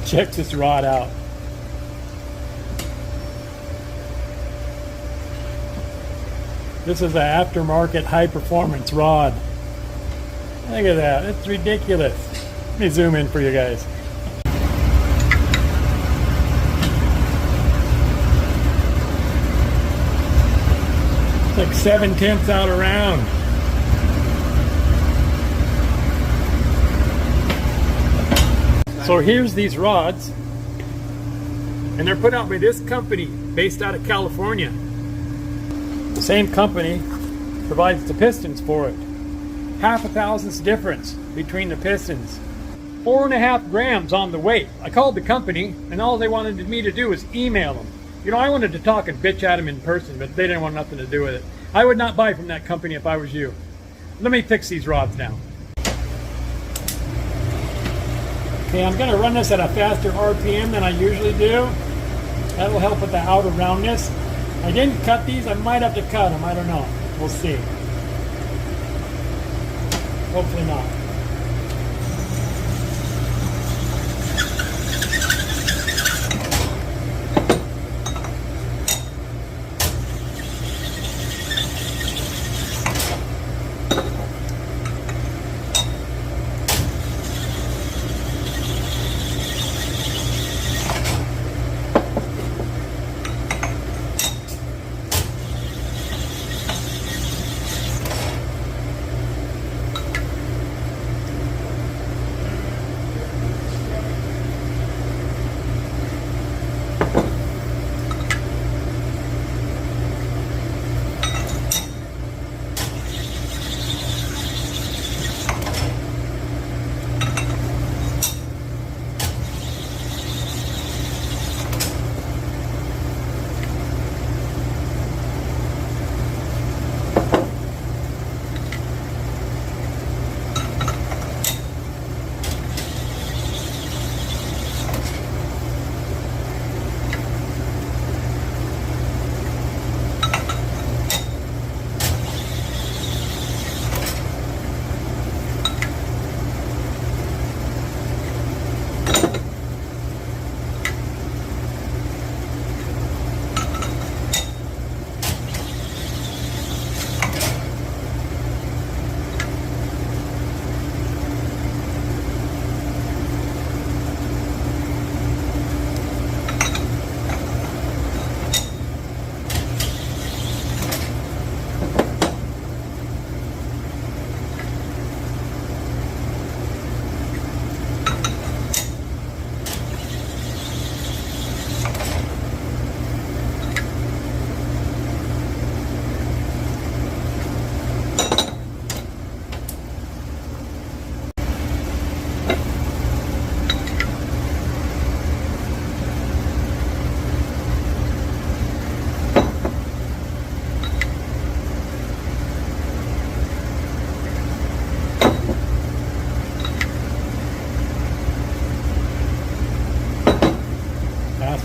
check this rod out. This is an aftermarket high performance rod. Look at that, it's ridiculous. Let me zoom in for you guys. It's like 7/10 out around. So here's these rods, and they're put out by this company based out of California. The same company provides the pistons for it. 1/2 thousandths difference between the pistons. 4.5 grams on the weight. I called the company, and all they wanted me to do was email them. You know, I wanted to talk and bitch at them in person, but they didn't want nothing to do with it. I would not buy from that company if I was you. Let me fix these rods now. Okay, I'm going to run this at a faster RPM than I usually do. That will help with the outer roundness. I didn't cut these. I might have to cut them. I don't know. We'll see. Hopefully not.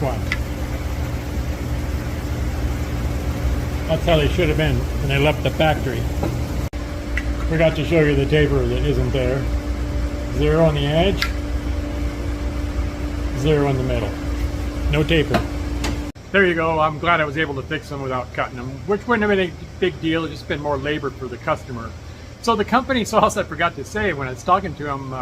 One. That's how they should have been when they left the factory. Forgot to show you the taper that isn't there. 0 on the edge, 0 in the middle. No taper. There you go. I'm glad I was able to fix them without cutting them, which wouldn't have been a big deal. It's just been more labor for the customer. So the company sauce, I forgot to say when I was talking to him,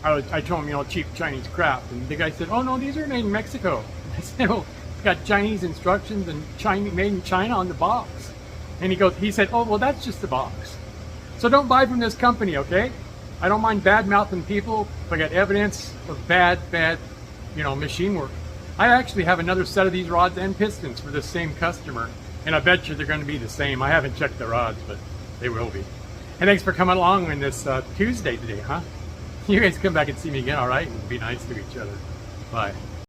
I told him, you know, cheap Chinese crap, and the guy said, "Oh no, these are made in Mexico." I said, "Well, it's got Chinese instructions and made in China on the box." And he said, "Oh, well, that's just the box." So don't buy from this company, okay? I don't mind bad mouthing people if I got evidence of bad, you know, machine work. I actually have another set of these rods and pistons for this same customer, and I bet you they're going to be the same. I haven't checked the rods, but they will be. And thanks for coming along on this Tuesday today, huh? You guys come back and see me again, all right? And be nice to each other. Bye.